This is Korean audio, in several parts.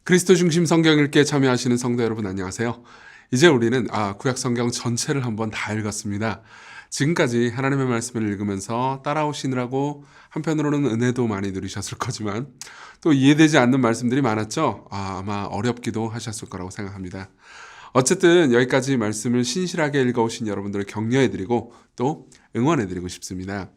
그리스도 중심 성경 읽기에 참여하시는 성도 여러분 안녕하세요. 이제 우리는 구약 성경 전체를 한번 다 읽었습니다. 지금까지 하나님의 말씀을 읽으면서 따라오시느라고 한편으로는 은혜도 많이 누리셨을 거지만 또 이해되지 않는 말씀들이 많았죠. 아마 어렵기도 하셨을 거라고 생각합니다. 어쨌든 여기까지 말씀을 신실하게 읽어오신 여러분들을 격려해드리고 또 응원해드리고 싶습니다.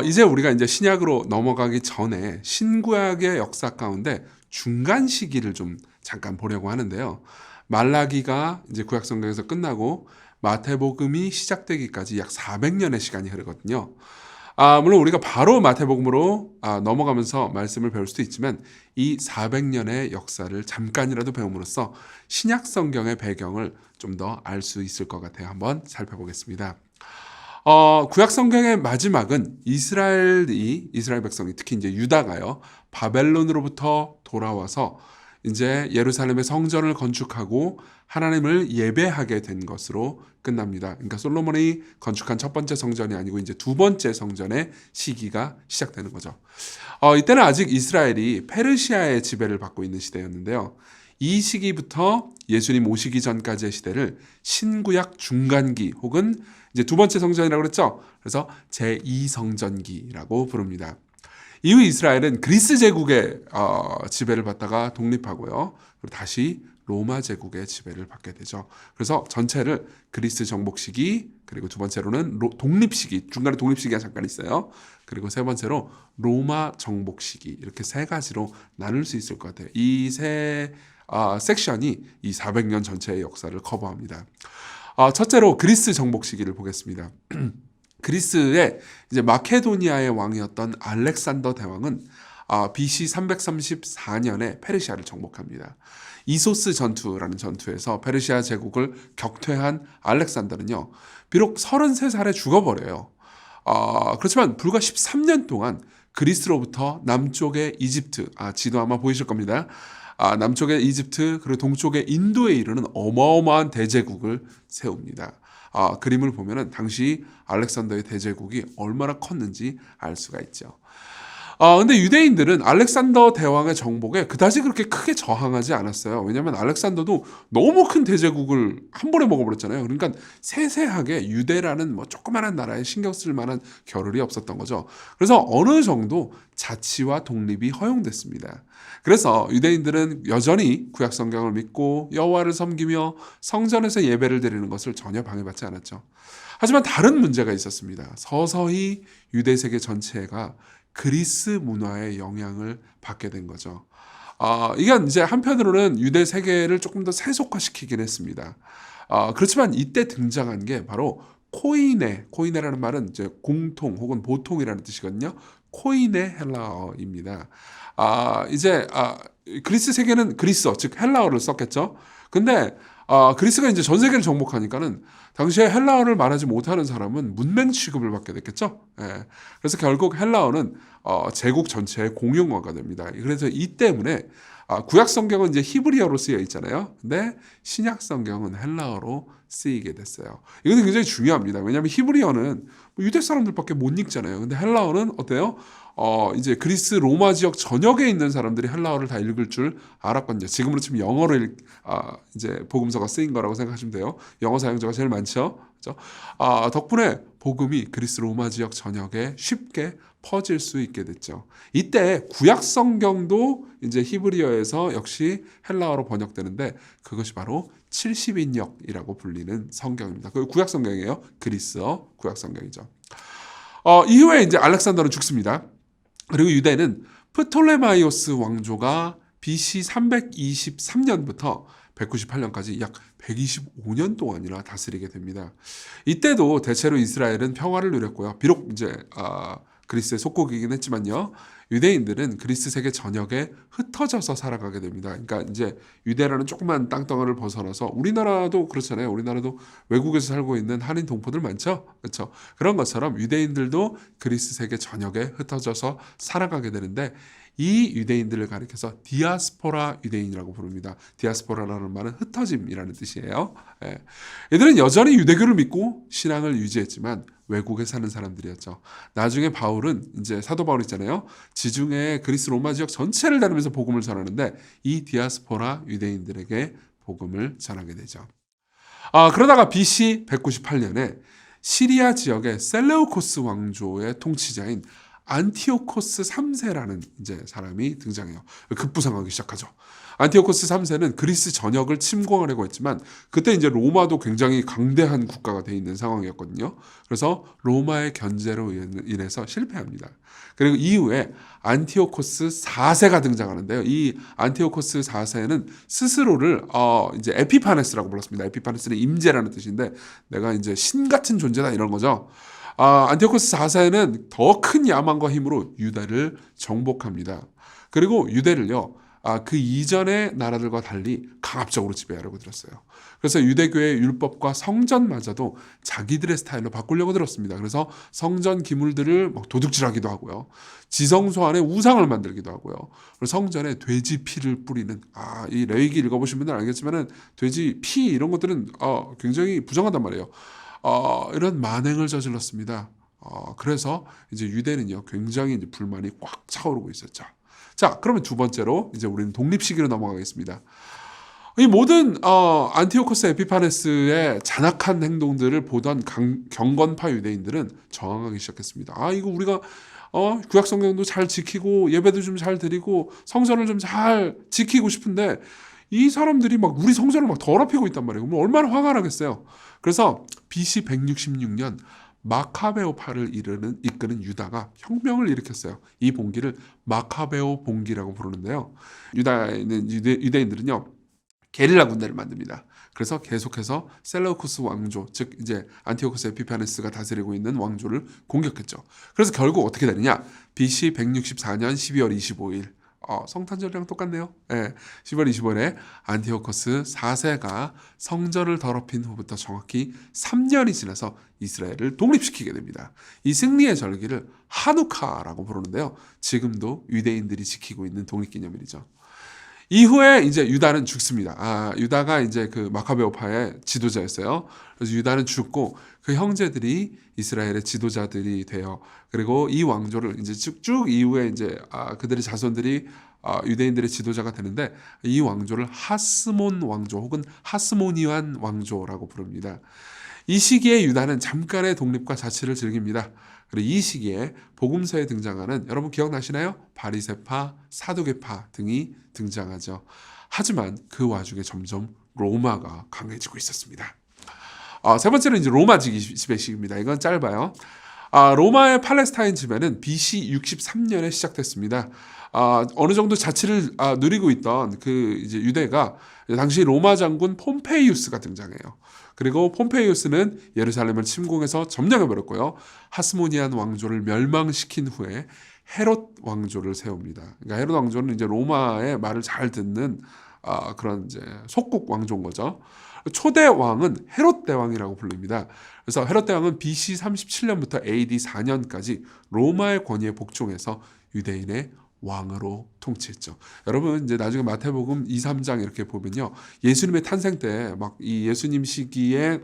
이제 우리가 이제 신약으로 넘어가기 전에 신구약의 역사 가운데 중간 시기를 좀 잠깐 보려고 하는데요. 말라기가 이제 구약 성경에서 끝나고 마태복음이 시작되기까지 약 400년의 시간이 흐르거든요. 물론 우리가 바로 마태복음으로 넘어가면서 말씀을 배울 수도 있지만 이 400년의 역사를 잠깐이라도 배움으로써 신약 성경의 배경을 좀 더 알 수 있을 것 같아요. 한번 살펴보겠습니다. 구약 성경의 마지막은 이스라엘 백성이 특히 이제 유다가요 바벨론으로부터 돌아와서 이제 예루살렘의 성전을 건축하고 하나님을 예배하게 된 것으로 끝납니다. 그러니까 솔로몬이 건축한 첫 번째 성전이 아니고 이제 두 번째 성전의 시기가 시작되는 거죠. 이때는 아직 이스라엘이 페르시아의 지배를 받고 있는 시대였는데요. 이 시기부터 예수님 오시기 전까지의 시대를 신구약 중간기 혹은 이제 두 번째 성전이라고 그랬죠. 그래서 제2성전기라고 부릅니다. 이후 이스라엘은 그리스 제국의 지배를 받다가 독립하고요. 그리고 다시 로마 제국의 지배를 받게 되죠. 그래서 전체를 그리스 정복 시기, 그리고 두 번째로는 독립 시기, 중간에 독립 시기가 잠깐 있어요. 그리고 세 번째로 로마 정복 시기, 이렇게 세 가지로 나눌 수 있을 것 같아요. 이 세 섹션이 이 400년 전체의 역사를 커버합니다. 첫째로 그리스 정복 시기를 보겠습니다. 그리스의 이제 마케도니아의 왕이었던 알렉산더 대왕은 BC 334년에 페르시아를 정복합니다. 이소스 전투라는 전투에서 페르시아 제국을 격퇴한 알렉산더는요, 비록 33살에 죽어버려요. 그렇지만 불과 13년 동안 그리스로부터 남쪽의 이집트, 지도 아마 보이실 겁니다. 남쪽의 이집트 그리고 동쪽의 인도에 이르는 어마어마한 대제국을 세웁니다. 그림을 보면은 당시 알렉산더의 대제국이 얼마나 컸는지 알 수가 있죠. 근데 유대인들은 알렉산더 대왕의 정복에 그다지 그렇게 크게 저항하지 않았어요. 왜냐하면 알렉산더도 너무 큰 대제국을 한 번에 먹어버렸잖아요. 그러니까 세세하게 유대라는 뭐 조그마한 나라에 신경 쓸 만한 겨를이 없었던 거죠. 그래서 어느 정도 자치와 독립이 허용됐습니다. 그래서 유대인들은 여전히 구약 성경을 믿고 여호와를 섬기며 성전에서 예배를 드리는 것을 전혀 방해받지 않았죠. 하지만 다른 문제가 있었습니다. 서서히 유대 세계 전체가 그리스 문화의 영향을 받게 된 거죠. 이건 이제 한편으로는 유대 세계를 조금 더 세속화시키긴 했습니다. 그렇지만 이때 등장한 게 바로 코이네라는 말은 이제 공통 혹은 보통이라는 뜻이거든요. 코이네 헬라어입니다. 그리스 세계는 그리스어, 즉 헬라어를 썼겠죠. 근데 그리스가 이제 전 세계를 정복하니까는 당시에 헬라어를 말하지 못하는 사람은 문맹 취급을 받게 됐겠죠. 예. 그래서 결국 헬라어는 제국 전체의 공용어가 됩니다. 그래서 이 때문에 구약 성경은 이제 히브리어로 쓰여 있잖아요. 근데 신약 성경은 헬라어로 쓰이게 됐어요. 이건 굉장히 중요합니다. 왜냐하면 히브리어는 유대 사람들밖에 못 읽잖아요. 근데 헬라어는 어때요? 이제 그리스 로마 지역 전역에 있는 사람들이 헬라어를 다 읽을 줄 알았거든요. 지금으로 치면 영어로 이제 복음서가 쓰인 거라고 생각하시면 돼요. 영어 사용자가 제일 많죠. 그렇죠? 덕분에 복음이 그리스 로마 지역 전역에 쉽게 퍼질 수 있게 됐죠. 이때 구약 성경도 이제 히브리어에서 역시 헬라어로 번역되는데 그것이 바로 70인역이라고 불리는 성경입니다. 그 구약 성경이에요. 그리스어 구약 성경이죠. 이후에 이제 알렉산더는 죽습니다. 그리고 유대는 프톨레마이오스 왕조가 BC 323년부터 198년까지 약 125년 동안이나 다스리게 됩니다. 이때도 대체로 이스라엘은 평화를 누렸고요. 비록 이제 그리스의 속국이긴 했지만요. 유대인들은 그리스 세계 전역에 흩어져서 살아가게 됩니다. 그러니까 이제 유대라는 조그만 땅덩어리를 벗어나서 우리나라도 그렇잖아요. 우리나라도 외국에서 살고 있는 한인 동포들 많죠. 그렇죠. 그런 것처럼 유대인들도 그리스 세계 전역에 흩어져서 살아가게 되는데 이 유대인들을 가리켜서 디아스포라 유대인이라고 부릅니다. 디아스포라라는 말은 흩어짐이라는 뜻이에요. 예. 얘들은 여전히 유대교를 믿고 신앙을 유지했지만 외국에 사는 사람들이었죠. 나중에 바울은 이제 사도 바울 있잖아요. 지중해 그리스 로마 지역 전체를 다니면서 복음을 전하는데 이 디아스포라 유대인들에게 복음을 전하게 되죠. 그러다가 BC 198년에 시리아 지역의 셀레우코스 왕조의 통치자인 안티오코스 3세라는 이제 사람이 등장해요. 급부상하기 시작하죠. 안티오코스 3세는 그리스 전역을 침공하려고 했지만 그때 이제 로마도 굉장히 강대한 국가가 돼 있는 상황이었거든요. 그래서 로마의 견제로 인해서 실패합니다. 그리고 이후에 안티오코스 4세가 등장하는데요. 이 안티오코스 4세는 스스로를 이제 에피파네스라고 불렀습니다. 에피파네스는 임재라는 뜻인데 내가 이제 신 같은 존재다 이런 거죠. 안티오코스 4세는 더 큰 야망과 힘으로 유다를 정복합니다. 그리고 유대를요. 그 이전의 나라들과 달리 강압적으로 지배하려고 들었어요. 그래서 유대교의 율법과 성전마저도 자기들의 스타일로 바꾸려고 들었습니다. 그래서 성전 기물들을 막 도둑질하기도 하고요. 지성소 안에 우상을 만들기도 하고요. 그리고 성전에 돼지 피를 뿌리는 이 레위기 읽어보신 분들은 알겠지만은 돼지 피 이런 것들은 굉장히 부정하단 말이에요. 이런 만행을 저질렀습니다. 그래서 이제 유대는요 굉장히 이제 불만이 꽉 차오르고 있었죠. 자, 그러면 두 번째로 이제 우리는 독립 시기로 넘어가겠습니다. 이 모든 안티오코스 에피파네스의 잔악한 행동들을 보던 경건파 유대인들은 저항하기 시작했습니다. 이거 우리가 구약 성경도 잘 지키고 예배도 좀 잘 드리고 성전을 좀 잘 지키고 싶은데 이 사람들이 막 우리 성전을 막 더럽히고 있단 말이에요. 그럼 얼마나 화가 나겠어요. 그래서 BC 166년 마카베오파를 이끄는 유다가 혁명을 일으켰어요. 이 봉기를 마카베오 봉기라고 부르는데요. 유대인들은요 게릴라 군대를 만듭니다. 그래서 계속해서 셀레우코스 왕조, 즉 이제 안티오코스 에피파네스가 다스리고 있는 왕조를 공격했죠. 그래서 결국 어떻게 되느냐? BC 164년 12월 25일 성탄절이랑 똑같네요. 10월 25일에 안티오코스 4세가 성전을 더럽힌 후부터 정확히 3년이 지나서 이스라엘을 독립시키게 됩니다. 이 승리의 절기를 하누카라고 부르는데요. 지금도 유대인들이 지키고 있는 독립기념일이죠. 이후에 이제 유다는 죽습니다. 유다가 이제 그 마카베오파의 지도자였어요. 그래서 유다는 죽고 그 형제들이 이스라엘의 지도자들이 돼요. 그리고 이 왕조를 이제 쭉 이후에 이제 그들의 자손들이 유대인들의 지도자가 되는데 이 왕조를 하스몬 왕조 혹은 하스모니안 왕조라고 부릅니다. 이 시기에 유다는 잠깐의 독립과 자치를 즐깁니다. 그리고 이 시기에 복음서에 등장하는 여러분 기억나시나요? 바리새파, 사두개파 등이 등장하죠. 하지만 그 와중에 점점 로마가 강해지고 있었습니다. 세 번째는 이제 로마 지배 시기입니다. 이건 짧아요. 로마의 팔레스타인 지배는 BC 63년에 시작됐습니다. 어느 정도 자치를 누리고 있던 그 이제 유대가 당시 로마 장군 폼페이우스가 등장해요. 그리고 폼페이우스는 예루살렘을 침공해서 점령해버렸고요. 하스모니안 왕조를 멸망시킨 후에 헤롯 왕조를 세웁니다. 그러니까 헤롯 왕조는 이제 로마의 말을 잘 듣는 그런 이제 속국 왕조인 거죠. 초대 왕은 헤롯 대왕이라고 불립니다. 그래서 헤롯 대왕은 BC 37년부터 AD 4년까지 로마의 권위에 복종해서 유대인의 왕으로 통치했죠. 여러분 이제 나중에 마태복음 2, 3장 이렇게 보면요. 예수님의 탄생 때 막 이 예수님 시기에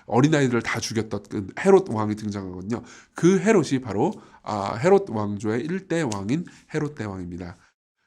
어린아이들을 다 죽였던 그 헤롯 왕이 등장하거든요. 그 헤롯이 바로 헤롯 왕조의 1대 왕인 헤롯 대왕입니다.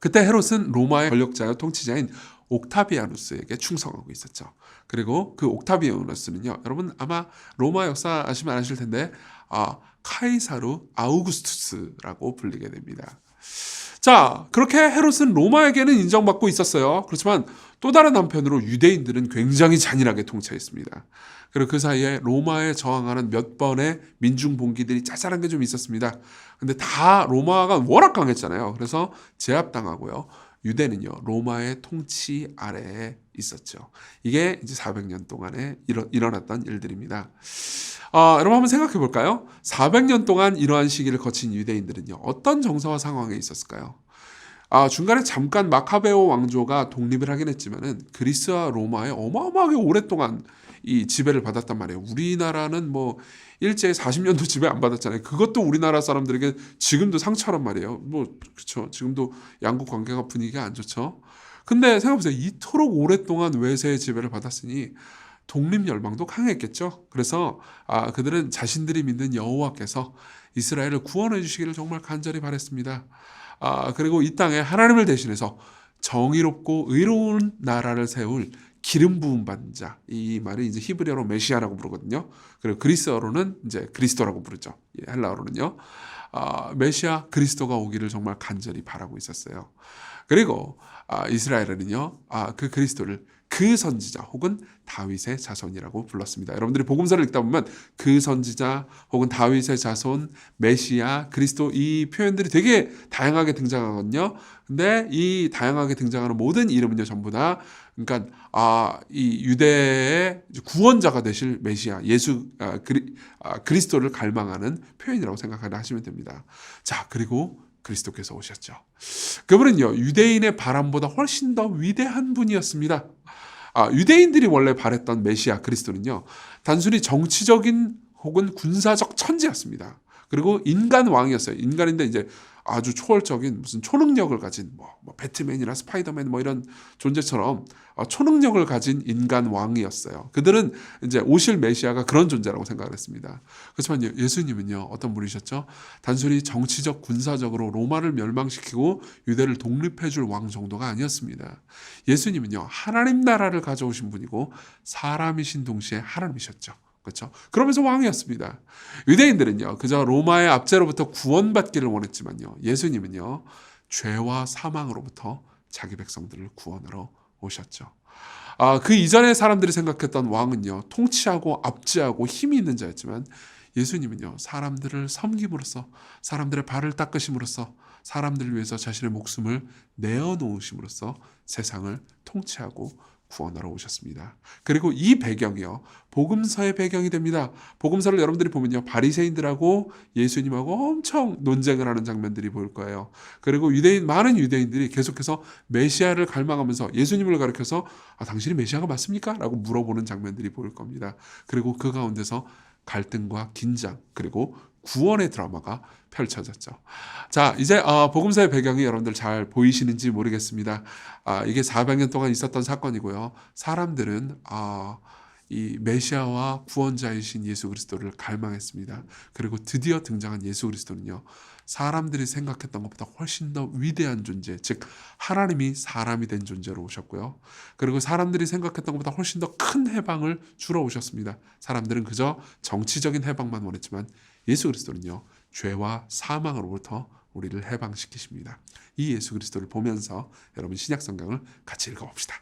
그때 헤롯은 로마의 권력자여 통치자인 옥타비아누스에게 충성하고 있었죠. 그리고 그 옥타비아누스는요. 여러분 아마 로마 역사 아시면 아실 텐데 카이사루 아우구스투스라고 불리게 됩니다. 자, 그렇게 헤롯은 로마에게는 인정받고 있었어요. 그렇지만 또 다른 한편으로 유대인들은 굉장히 잔인하게 통치했습니다. 그리고 그 사이에 로마에 저항하는 몇 번의 민중 봉기들이 짜잘한 게 좀 있었습니다. 근데 다 로마가 워낙 강했잖아요. 그래서 제압당하고요. 유대는요, 로마의 통치 아래에 있었죠. 이게 이제 400년 동안에 일어났던 일들입니다. 여러분 한번 생각해 볼까요? 400년 동안 이러한 시기를 거친 유대인들은요, 어떤 정서와 상황에 있었을까요? 중간에 잠깐 마카베오 왕조가 독립을 하긴 했지만은 그리스와 로마에 어마어마하게 오랫동안 이 지배를 받았단 말이에요. 우리나라는 뭐 일제히 40년도 지배 안 받았잖아요. 그것도 우리나라 사람들에게 지금도 상처란 말이에요. 뭐 그렇죠. 지금도 양국 관계가 분위기가 안 좋죠. 근데 생각해보세요. 이토록 오랫동안 외세의 지배를 받았으니 독립 열망도 강했겠죠. 그래서 그들은 자신들이 믿는 여호와께서 이스라엘을 구원해 주시기를 정말 간절히 바랬습니다. 그리고 이 땅에 하나님을 대신해서 정의롭고 의로운 나라를 세울 기름 부음 받은 자. 이 말이 이제 히브리어로 메시아라고 부르거든요. 그리고 그리스어로는 이제 그리스도라고 부르죠. 헬라어로는요. 메시아 그리스도가 오기를 정말 간절히 바라고 있었어요. 그리고 이스라엘은요, 그 그리스도를 그 선지자 혹은 다윗의 자손이라고 불렀습니다. 여러분들이 복음서를 읽다 보면 그 선지자 혹은 다윗의 자손, 메시아, 그리스도 이 표현들이 되게 다양하게 등장하거든요. 근데 이 다양하게 등장하는 모든 이름은요, 전부 다 그러니까 이 유대의 구원자가 되실 메시아, 예수 그리스도를 갈망하는 표현이라고 생각하시면 됩니다. 자, 그리고 그리스도께서 오셨죠. 그분은요, 유대인의 바람보다 훨씬 더 위대한 분이었습니다. 유대인들이 원래 바랬던 메시아 그리스도는요, 단순히 정치적인 혹은 군사적 천재였습니다. 그리고 인간 왕이었어요. 인간인데 이제 아주 초월적인 무슨 초능력을 가진 뭐 배트맨이나 스파이더맨 뭐 이런 존재처럼 초능력을 가진 인간 왕이었어요. 그들은 이제 오실 메시아가 그런 존재라고 생각을 했습니다. 그렇지만 예수님은요, 어떤 분이셨죠? 단순히 정치적 군사적으로 로마를 멸망시키고 유대를 독립해 줄 왕 정도가 아니었습니다. 예수님은요, 하나님 나라를 가져오신 분이고 사람이신 동시에 하나님이셨죠. 그렇죠? 그러면서 왕이었습니다. 유대인들은요, 그저 로마의 압제로부터 구원받기를 원했지만요, 예수님은요, 죄와 사망으로부터 자기 백성들을 구원하러 오셨죠. 그 이전에 사람들이 생각했던 왕은요, 통치하고 압제하고 힘이 있는 자였지만 예수님은요, 사람들을 섬김으로써, 사람들의 발을 닦으심으로써, 사람들을 위해서 자신의 목숨을 내어놓으심으로써 세상을 통치하고 구원하러 오셨습니다. 그리고 이 배경이요, 복음서의 배경이 됩니다. 복음서를 여러분들이 보면요, 바리새인들하고 예수님하고 엄청 논쟁을 하는 장면들이 보일 거예요. 그리고 많은 유대인들이 계속해서 메시아를 갈망하면서 예수님을 가리켜서 당신이 메시아가 맞습니까? 라고 물어보는 장면들이 보일 겁니다. 그리고 그 가운데서 갈등과 긴장, 그리고 구원의 드라마가 펼쳐졌죠. 자, 이제 복음서의 배경이 여러분들 잘 보이시는지 모르겠습니다. 이게 400년 동안 있었던 사건이고요. 사람들은 이 메시아와 구원자이신 예수 그리스도를 갈망했습니다. 그리고 드디어 등장한 예수 그리스도는요, 사람들이 생각했던 것보다 훨씬 더 위대한 존재, 즉 하나님이 사람이 된 존재로 오셨고요. 그리고 사람들이 생각했던 것보다 훨씬 더 큰 해방을 주러 오셨습니다. 사람들은 그저 정치적인 해방만 원했지만 예수 그리스도는요, 죄와 사망으로부터 우리를 해방시키십니다. 이 예수 그리스도를 보면서 여러분 신약 성경을 같이 읽어봅시다.